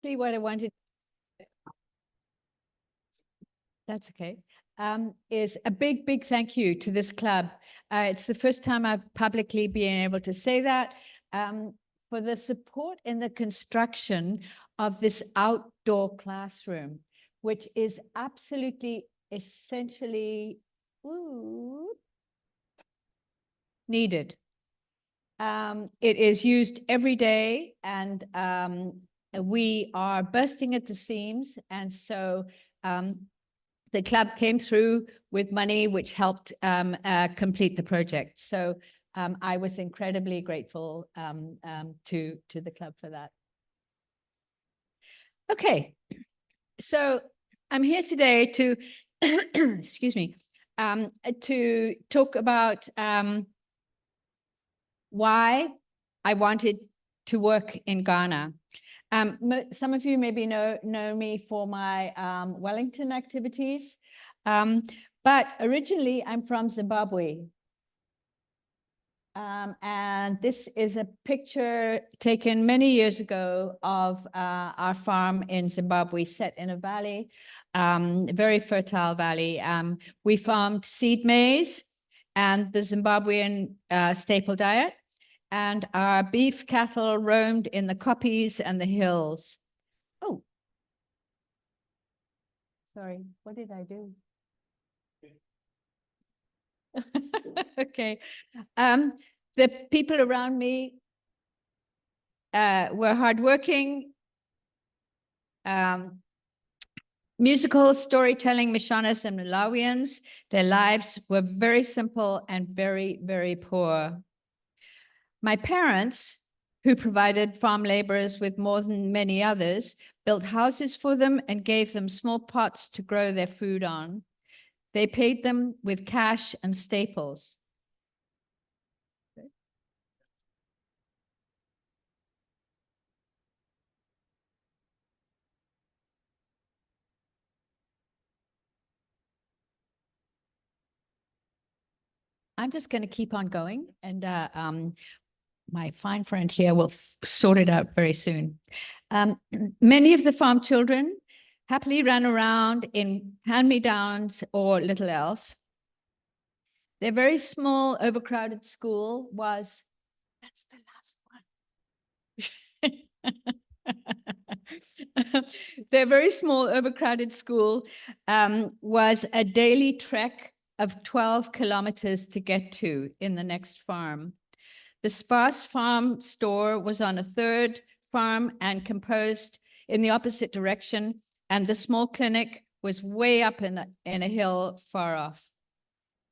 See what I wanted. That's okay. Is a big, big thank you to this club. It's the first time I've publicly been able to say that, for the support in the construction of this outdoor classroom, which is absolutely essentially needed. It is used every day, and we are bursting at the seams. And so the club came through with money, which helped complete the project. So I was incredibly grateful to the club for that. Okay, so I'm here today to, excuse me, to talk about why I wanted to work in Ghana. Some of you maybe know me for my Wellington activities, but originally I'm from Zimbabwe. And this is a picture taken many years ago of our farm in Zimbabwe, set in a valley, a very fertile valley. We farmed seed maize and the Zimbabwean staple diet, and our beef cattle roamed in the koppies and the hills. Oh, sorry, what did I do? Okay. The people around me were hardworking, musical, storytelling Mishonas and Malawians. Their lives were very simple and very, very poor. My parents, who provided farm laborers with more than many others, built houses for them and gave them small pots to grow their food on. They paid them with cash and staples. I'm just going to keep on going, and my fine friend here will sort it out very soon. Many of the farm children happily ran around in hand-me-downs or little else. Their very small, overcrowded school was, that's the last one. Their very small, overcrowded school was a daily trek of 12 kilometers to get to in the next farm. The sparse farm store was on a third farm and composed in the opposite direction, and the small clinic was way up in a hill far off.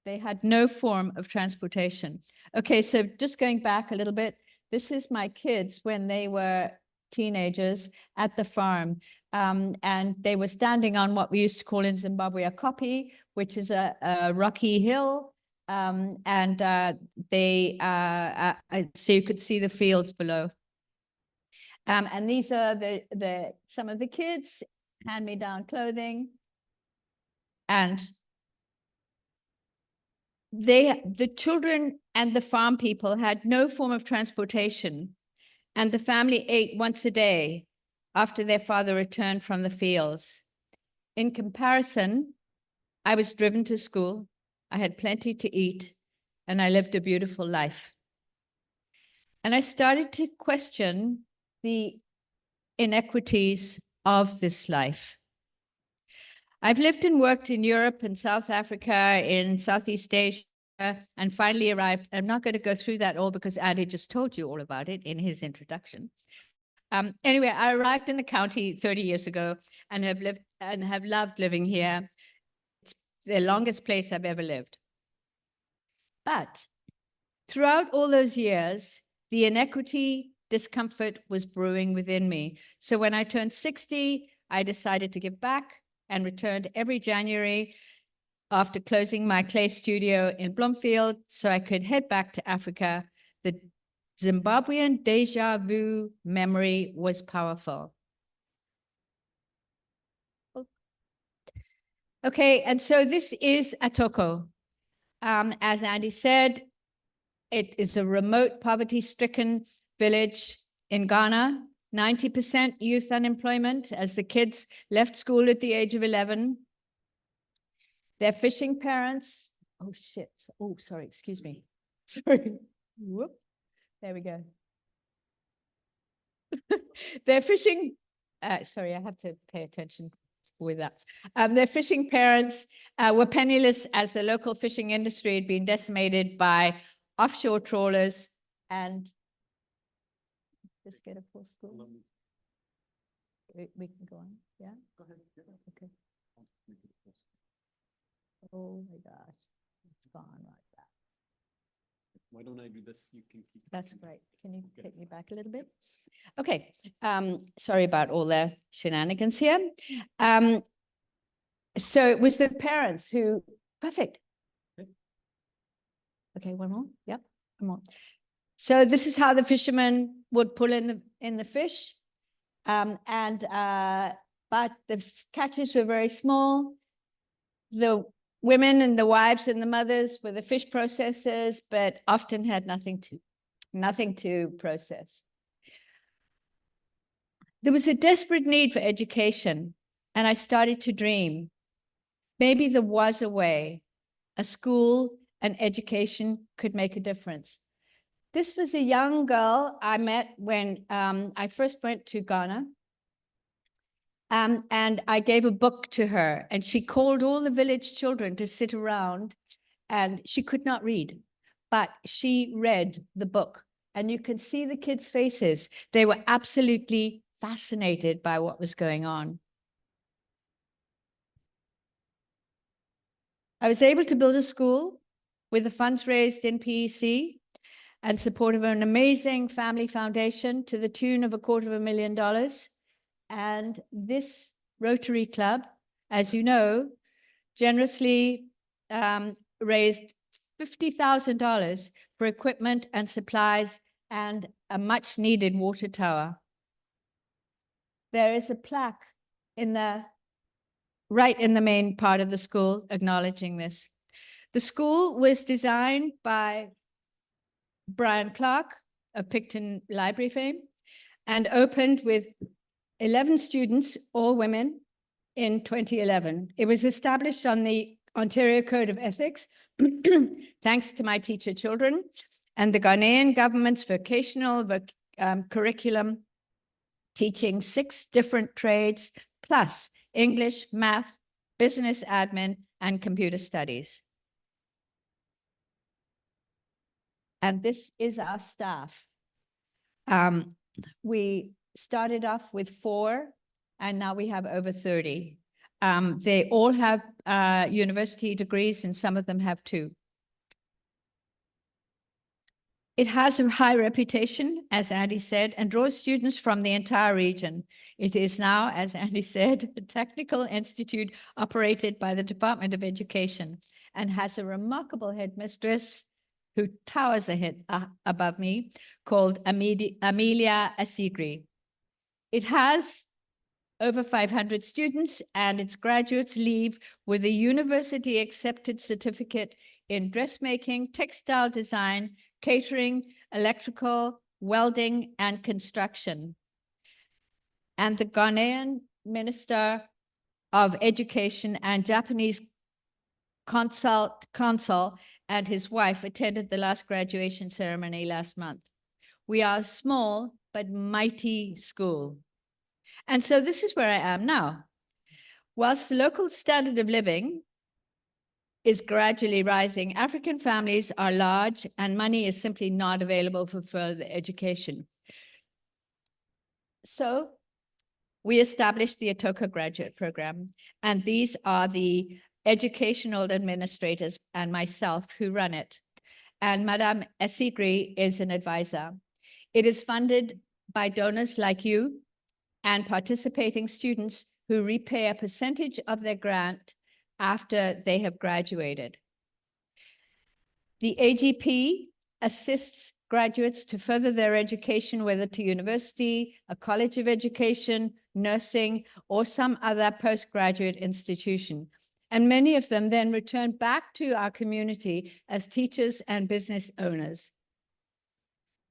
They had no form of transportation. Okay, so just going back a little bit, this is my kids when they were teenagers at the farm. And they were standing on what we used to call in Zimbabwe a koppie, which is a rocky hill. So you could see the fields below. And these are some of the kids, hand-me-down clothing. And the children and the farm people had no form of transportation, and the family ate once a day after their father returned from the fields. In comparison, I was driven to school, I had plenty to eat, and I lived a beautiful life. And I started to question the inequities of this life. I've lived and worked in Europe and South Africa, in Southeast Asia, and finally arrived. I'm not going to go through that all because Andy just told you all about it in his introduction. Anyway, I arrived in the county 30 years ago and have loved living here. It's the longest place I've ever lived. But throughout all those years, the inequity, discomfort was brewing within me. So when I turned 60, I decided to give back and returned every January after closing my clay studio in Bloomfield so I could head back to Africa. The Zimbabwean deja vu memory was powerful. Okay, and so this is Atorkor. As Andy said, it is a remote, poverty-stricken village in Ghana. 90% youth unemployment as the kids left school at the age of 11. Their fishing parents, oh shit, oh, sorry, excuse me. Sorry, whoop, there we go. Their fishing, sorry, I have to pay attention with that. Their fishing parents were penniless as the local fishing industry had been decimated by offshore trawlers and just get a full school. We can go on, yeah? Go ahead. Yeah. Okay. Oh my gosh, it's gone like that. Why don't I do this? You can keep. That's great. Can you take me back a little bit? Okay, sorry about all the shenanigans here. So it was the parents who, perfect. Okay, one more, yep, one more. So this is how the fishermen would pull in the fish. But the catches were very small. The women and the wives and the mothers were the fish processors, but often had nothing to process. There was a desperate need for education, and I started to dream. Maybe there was a way, a school, an education could make a difference. This was a young girl I met when I first went to Ghana. And I gave a book to her, and she called all the village children to sit around, and she could not read, but she read the book. And you can see the kids' faces. They were absolutely fascinated by what was going on. I was able to build a school with the funds raised in PEC and support of an amazing family foundation to the tune of $250,000. And this Rotary Club, as you know, generously raised $50,000 for equipment and supplies and a much needed water tower. There is a plaque right in the main part of the school acknowledging this. The school was designed by Brian Clark of Picton Library fame and opened with 11 students, all women, in 2011. It was established on the Ontario Code of Ethics, thanks to my teacher children and the Ghanaian government's vocational curriculum, teaching 6 different trades, plus English, math, business admin, and computer studies. And this is our staff. We started off with 4, and now we have over 30. They all have university degrees, and some of them have 2. It has a high reputation, as Andy said, and draws students from the entire region. It is now, as Andy said, a technical institute operated by the Department of Education and has a remarkable headmistress who towers above me, called Amelia Asigri. It has over 500 students, and its graduates leave with a university-accepted certificate in dressmaking, textile design, catering, electrical, welding, and construction. And the Ghanaian Minister of Education and Japanese consul and his wife attended the last graduation ceremony last month. We are a small but mighty school. And so this is where I am now. Whilst the local standard of living is gradually rising, African families are large and money is simply not available for further education. So we established the Atorkor graduate program, and these are the educational administrators and myself who run it. And Madame Asigri is an advisor. It is funded by donors like you and participating students who repay a percentage of their grant after they have graduated. The AGP assists graduates to further their education, whether to university, a college of education, nursing, or some other postgraduate institution. And many of them then return back to our community as teachers and business owners.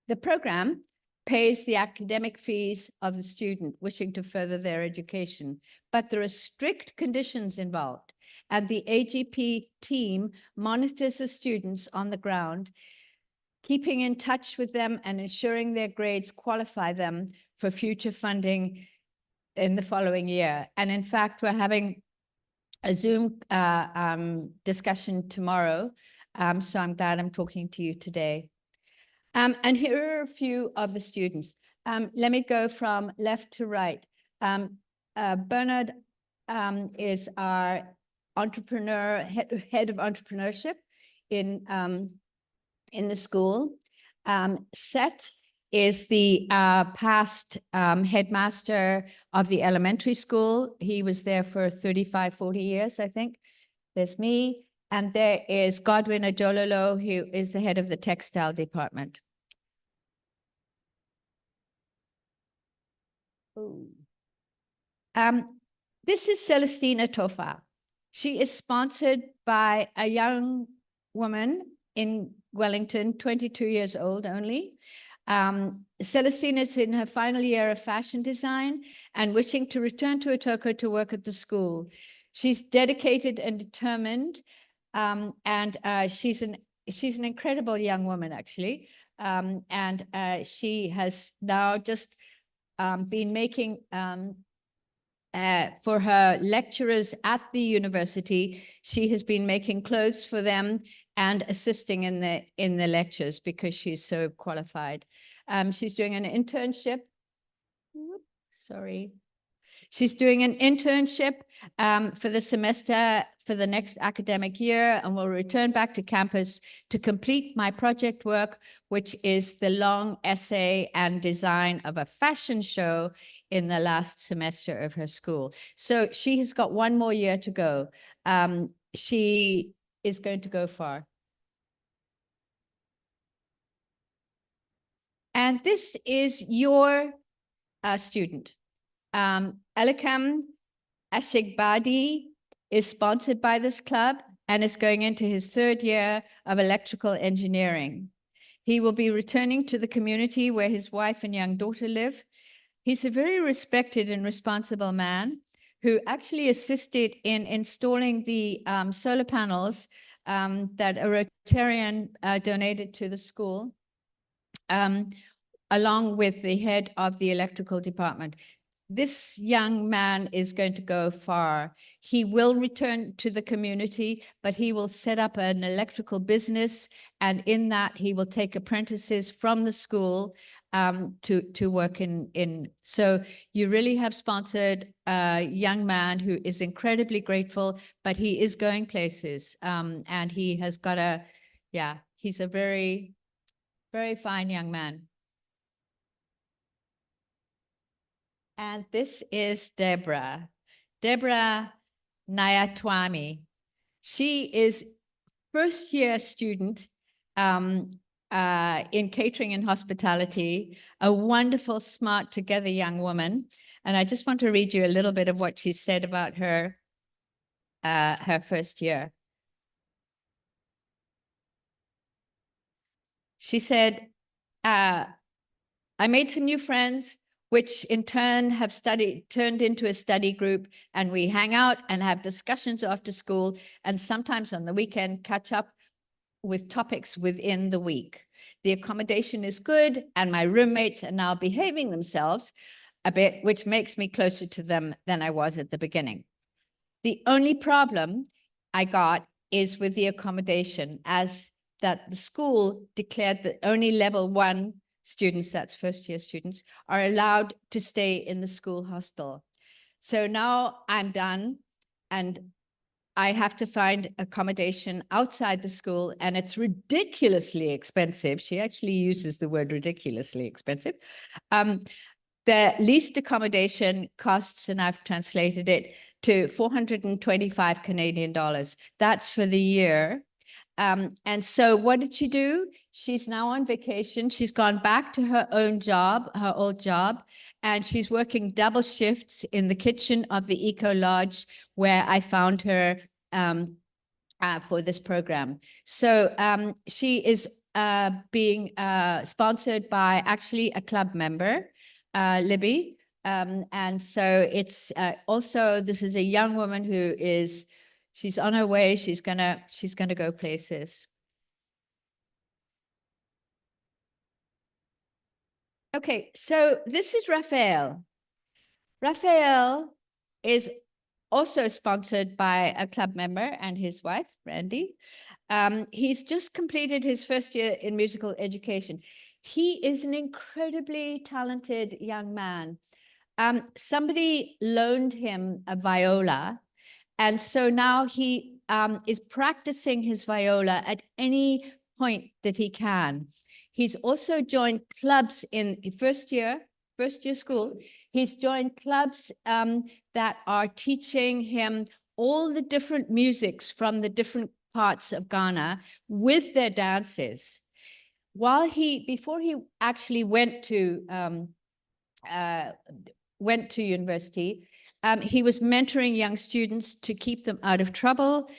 The program pays the academic fees of the student wishing to further their education. But there are strict conditions involved, and the AGP team monitors the students on the ground, keeping in touch with them and ensuring their grades qualify them for future funding in the following year. And in fact, we're having a Zoom discussion tomorrow. So I'm glad I'm talking to you today. And here are a few of the students. Let me go from left to right. Bernard is our entrepreneur, head of entrepreneurship in the school. Sept is the past headmaster of the elementary school. He was there for 35, 40 years, I think. There's me. And there is Godwin Ajololo, who is the head of the textile department. This is Celestina Tofa. She is sponsored by a young woman in Wellington, 22 years old only. Celestina is in her final year of fashion design and wishing to return to Atorkor to work at the school. She's dedicated and determined, and she's an incredible young woman, actually. And she has now just been making for her lecturers at the university, she has been making clothes for them and assisting in the lectures because she's so qualified. She's doing an internship. Sorry. She's doing an internship for the semester for the next academic year, and will return back to campus to complete my project work, which is the long essay and design of a fashion show in the last semester of her school. So she has got one more year to go. She is going to go far. And this is your student. Elikam Ashigbadi is sponsored by this club and is going into his third year of electrical engineering. He will be returning to the community where his wife and young daughter live. He's a very respected and responsible man who actually assisted in installing the solar panels that a Rotarian donated to the school, along with the head of the electrical department. This young man is going to go far. He will return to the community, but he will set up an electrical business, and in that he will take apprentices from the school to work in. So you really have sponsored a young man who is incredibly grateful, but he is going places, and he has got he's a very, very fine young man. And this is Deborah Nayatwami. She is first-year student in catering and hospitality, a wonderful, smart, together young woman. And I just want to read you a little bit of what she said about her first year. She said, I made some new friends, which in turn have turned into a study group, and we hang out and have discussions after school, and sometimes on the weekend catch up with topics within the week. The accommodation is good, and my roommates are now behaving themselves a bit, which makes me closer to them than I was at the beginning. The only problem I got is with the accommodation, as that the school declared that only level 1 students, that's first-year students, are allowed to stay in the school hostel. So now I'm done, and I have to find accommodation outside the school, and it's ridiculously expensive. She actually uses the word ridiculously expensive. The least accommodation costs, and I've translated it to 425 Canadian dollars. That's for the year. And so what did she do? She's now on vacation. She's gone back to her own job, her old job, and she's working double shifts in the kitchen of the Eco Lodge where I found her for this program. So she is being sponsored by actually a club member, Libby. And so it's also, this is a young woman who is, she's on her way. She's gonna go places. Okay, so this is Raphael. Raphael is also sponsored by a club member and his wife, Randy. He's just completed his first year in musical education. He is an incredibly talented young man. Somebody loaned him a viola, and so now he is practicing his viola at any point that he can. He's also joined clubs in first year school. He's joined clubs that are teaching him all the different musics from the different parts of Ghana with their dances. Before he actually went to university, he was mentoring young students to keep them out of trouble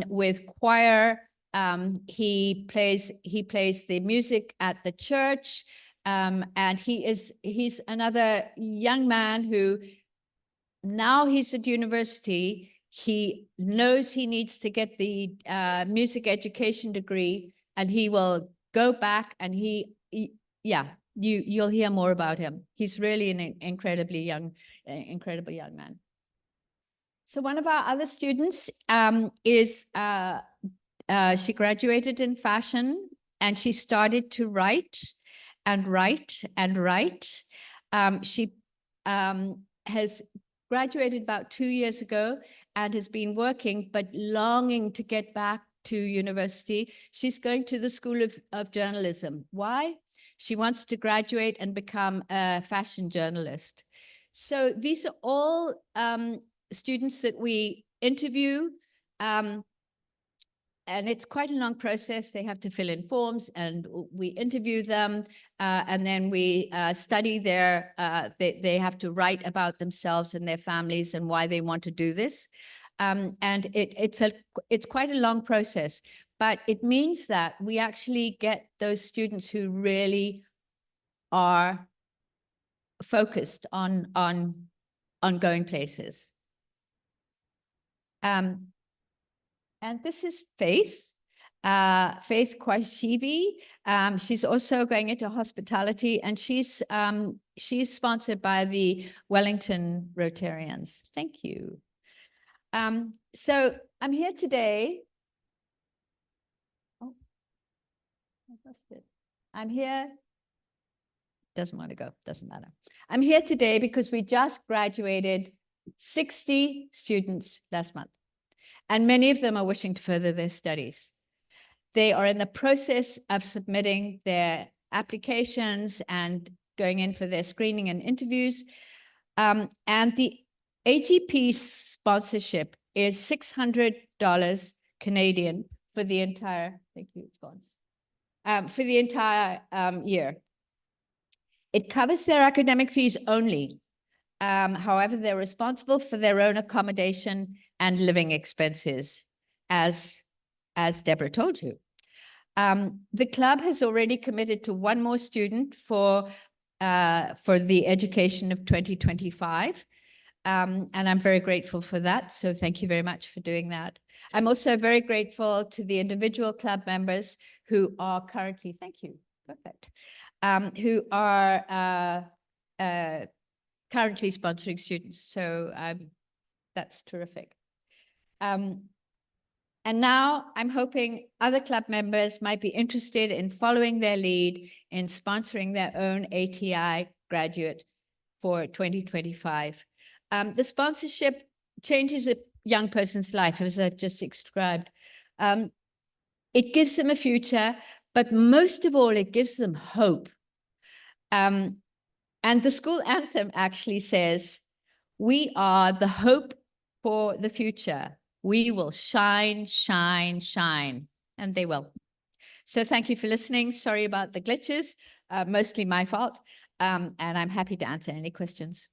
with choir. He plays the music at the church, and he's another young man who now he's at university. He knows he needs to get the music education degree, and he will go back and you'll hear more about him. He's really an incredible young man. So one of our other students is she graduated in fashion, and she started to write and write and write. She has graduated about 2 years ago and has been working, but longing to get back to university. She's going to the School of Journalism. Why? She wants to graduate and become a fashion journalist. So these are all students that we interview, and it's quite a long process. They have to fill in forms, and we interview them, and then we study their, they have to write about themselves and their families and why they want to do this. And it's quite a long process, but it means that we actually get those students who really are focused on going places. And this is Faith Kwaishibi. She's also going into hospitality, and she's sponsored by the Wellington Rotarians. Thank you. So I'm here today. Oh, that's good. I'm here. Doesn't want to go, doesn't matter. I'm here today because we just graduated 60 students last month, and many of them are wishing to further their studies. They are in the process of submitting their applications and going in for their screening and interviews. And the AGP sponsorship is $600 Canadian for the entire, thank you, it's gone, for the entire year. It covers their academic fees only. However, they're responsible for their own accommodation and living expenses, as Deborah told you. The club has already committed to one more student for the education of 2025. And I'm very grateful for that. So thank you very much for doing that. I'm also very grateful to the individual club members who are currently, thank you, perfect, who are currently sponsoring students. So that's terrific. And now I'm hoping other club members might be interested in following their lead in sponsoring their own ATI graduate for 2025. The sponsorship changes a young person's life, as I've just described. It gives them a future, but most of all, it gives them hope. And the school anthem actually says, "We are the hope for the future. We will shine, shine, shine," and they will. So thank you for listening. Sorry about the glitches, mostly my fault. And I'm happy to answer any questions.